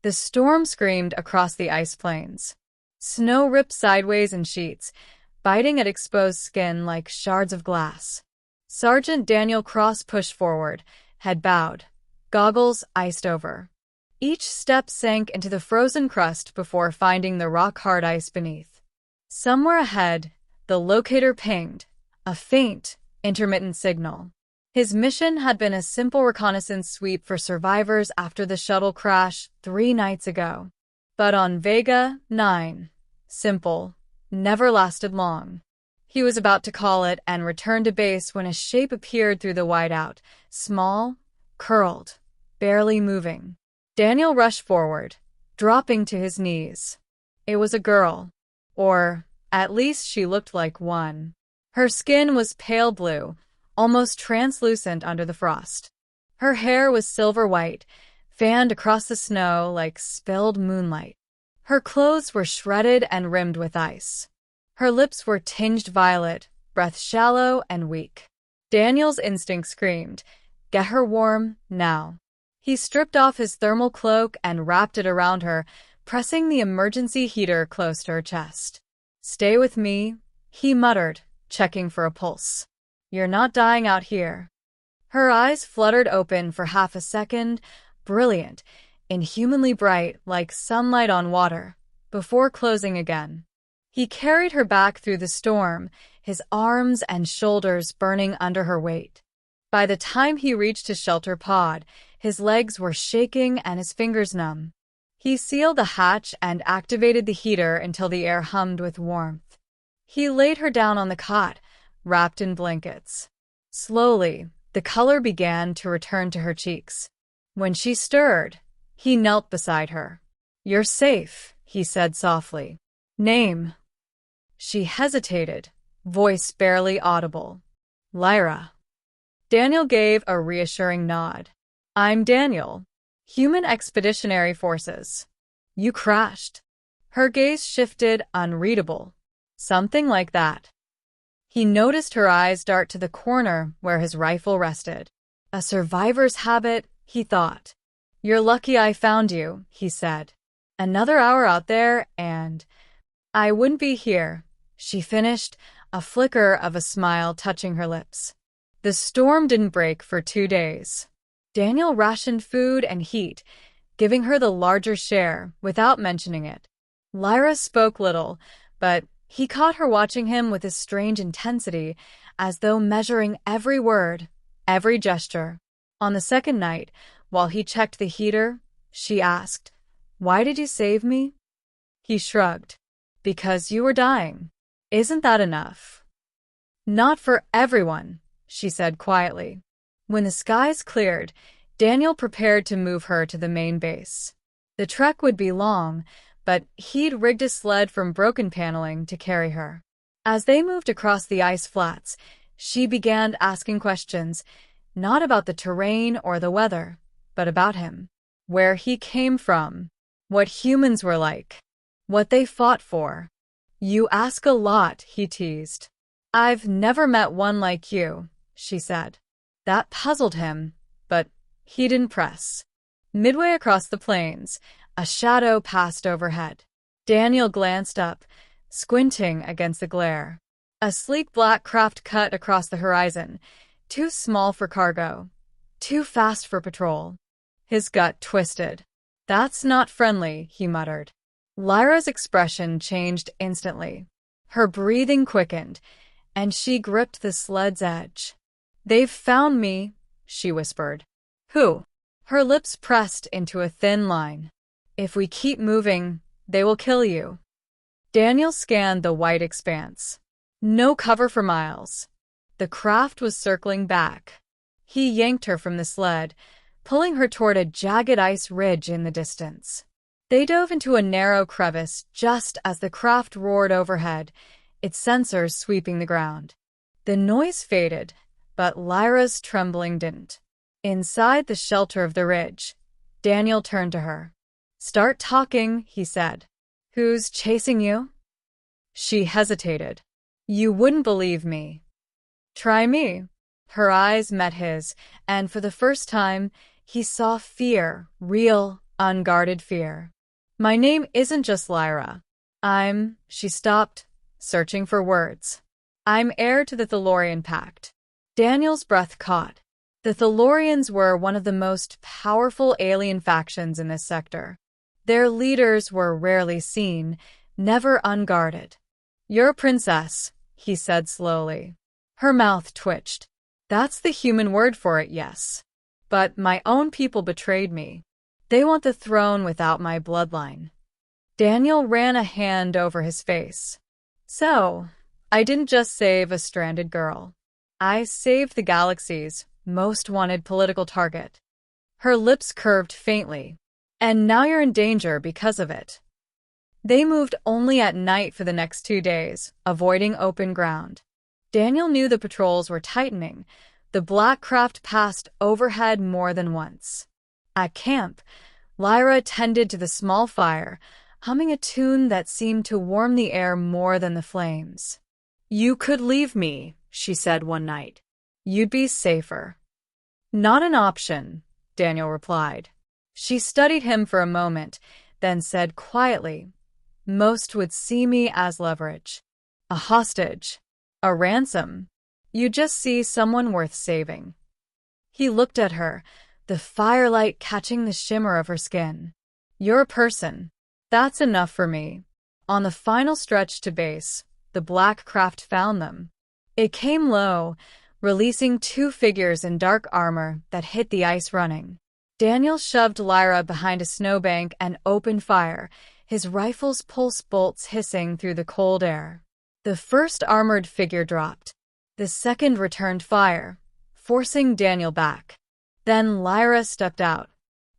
The storm screamed across the ice plains. Snow ripped sideways in sheets, biting at exposed skin like shards of glass. Sergeant Daniel Cross pushed forward, head bowed, goggles iced over. Each step sank into the frozen crust before finding the rock-hard ice beneath. Somewhere ahead, the locator pinged, a faint, intermittent signal. His mission had been a simple reconnaissance sweep for survivors after the shuttle crash 3 nights ago. But on Vega 9, simple, never lasted long. He was about to call it and return to base when a shape appeared through the whiteout, small, curled, barely moving. Daniel rushed forward, dropping to his knees. It was a girl, or at least she looked like one. Her skin was pale blue, almost translucent under the frost. Her hair was silver white, fanned across the snow like spilled moonlight. Her clothes were shredded and rimmed with ice. Her lips were tinged violet, breath shallow and weak. Daniel's instinct screamed, "Get her warm, now." He stripped off his thermal cloak and wrapped it around her, pressing the emergency heater close to her chest. "Stay with me," he muttered, checking for a pulse. "You're not dying out here." Her eyes fluttered open for half a second, brilliant, inhumanly bright like sunlight on water, before closing again. He carried her back through the storm, his arms and shoulders burning under her weight. By the time he reached his shelter pod, his legs were shaking and his fingers numb. He sealed the hatch and activated the heater until the air hummed with warmth. He laid her down on the cot, wrapped in blankets. Slowly, the color began to return to her cheeks. When she stirred, he knelt beside her. "You're safe," he said softly. "Name?" She hesitated, voice barely audible. "Lyra." Daniel gave a reassuring nod. "I'm Daniel. Human Expeditionary Forces." "You crashed." Her gaze shifted, unreadable. "Something like that." He noticed her eyes dart to the corner where his rifle rested. A survivor's habit, he thought. "You're lucky I found you," he said. "Another hour out there and I wouldn't be here," she finished, a flicker of a smile touching her lips. The storm didn't break for 2 days. Daniel rationed food and heat, giving her the larger share without mentioning it. Lyra spoke little, but he caught her watching him with a strange intensity, as though measuring every word, every gesture. On the second night, while he checked the heater, she asked, "Why did you save me?" He shrugged. "Because you were dying. Isn't that enough?" "Not for everyone," she said quietly. When the skies cleared, Daniel prepared to move her to the main base. The trek would be long, but he'd rigged a sled from broken paneling to carry her. As they moved across the ice flats, she began asking questions, not about the terrain or the weather, but about him. Where he came from, what humans were like, what they fought for. "You ask a lot," he teased. "I've never met one like you," she said. That puzzled him, but he didn't press. Midway across the plains, a shadow passed overhead. Daniel glanced up, squinting against the glare. A sleek black craft cut across the horizon, too small for cargo, too fast for patrol. His gut twisted. "That's not friendly," he muttered. Lyra's expression changed instantly. Her breathing quickened, and she gripped the sled's edge. "They've found me," she whispered. "Who?" Her lips pressed into a thin line. "If we keep moving, they will kill you." Daniel scanned the white expanse. No cover for miles. The craft was circling back. He yanked her from the sled, pulling her toward a jagged ice ridge in the distance. They dove into a narrow crevice just as the craft roared overhead, its sensors sweeping the ground. The noise faded, but Lyra's trembling didn't. Inside the shelter of the ridge, Daniel turned to her. "Start talking," he said. "Who's chasing you?" She hesitated. "You wouldn't believe me." "Try me." Her eyes met his, and for the first time, he saw fear, real, unguarded fear. My name isn't just Lyra. She stopped, searching for words. I'm heir to the Thalorian Pact. Daniel's breath caught. The Thalorians were one of the most powerful alien factions in this sector. Their leaders were rarely seen, never unguarded. You're a princess, he said slowly. Her mouth twitched. That's the human word for it, yes. But my own people betrayed me. They want the throne without my bloodline. Daniel ran a hand over his face. So, I didn't just save a stranded girl. I saved the galaxy's most wanted political target. Her lips curved faintly. And now you're in danger because of it. They moved only at night for the next 2 days, avoiding open ground. Daniel knew the patrols were tightening. The black craft passed overhead more than once. At camp, Lyra tended to the small fire, humming a tune that seemed to warm the air more than the flames. You could leave me, she said one night. You'd be safer. Not an option, Daniel replied. She studied him for a moment, then said quietly, most would see me as leverage. A hostage. A ransom. You just see someone worth saving. He looked at her, the firelight catching the shimmer of her skin. You're a person. That's enough for me. On the final stretch to base, the black craft found them. It came low, releasing 2 figures in dark armor that hit the ice running. Daniel shoved Lyra behind a snowbank and opened fire, his rifle's pulse bolts hissing through the cold air. The first armored figure dropped. The second returned fire, forcing Daniel back. Then Lyra stepped out.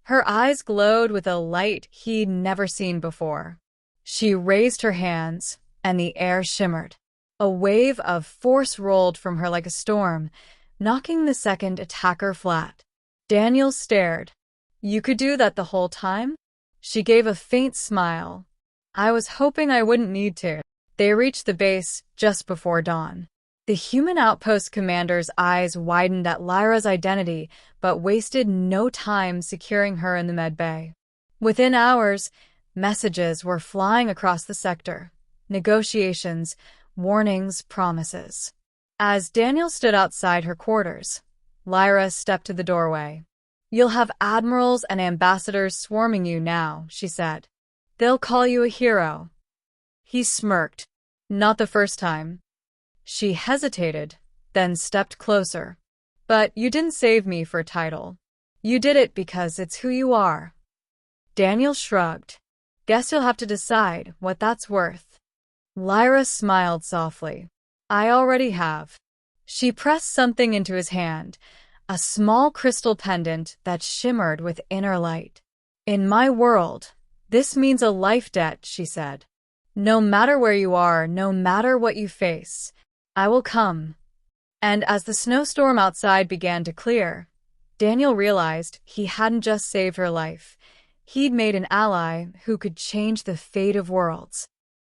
Her eyes glowed with a light he'd never seen before. She raised her hands, and the air shimmered. A wave of force rolled from her like a storm, knocking the second attacker flat. Daniel stared. You could do that the whole time? She gave a faint smile. I was hoping I wouldn't need to. They reached the base just before dawn. The human outpost commander's eyes widened at Lyra's identity, but wasted no time securing her in the medbay. Within hours, messages were flying across the sector. Negotiations, warnings, promises. As Daniel stood outside her quarters, Lyra stepped to the doorway. You'll have admirals and ambassadors swarming you now, she said. They'll call you a hero. He smirked. Not the first time. She hesitated, then stepped closer. But you didn't save me for a title. You did it because it's who you are. Daniel shrugged. Guess you'll have to decide what that's worth. Lyra smiled softly. I already have. She pressed something into his hand, a small crystal pendant that shimmered with inner light. In my world, this means a life debt, she said. No matter where you are, no matter what you face, I will come. And as the snowstorm outside began to clear, Daniel realized he hadn't just saved her life. He'd made an ally who could change the fate of worlds.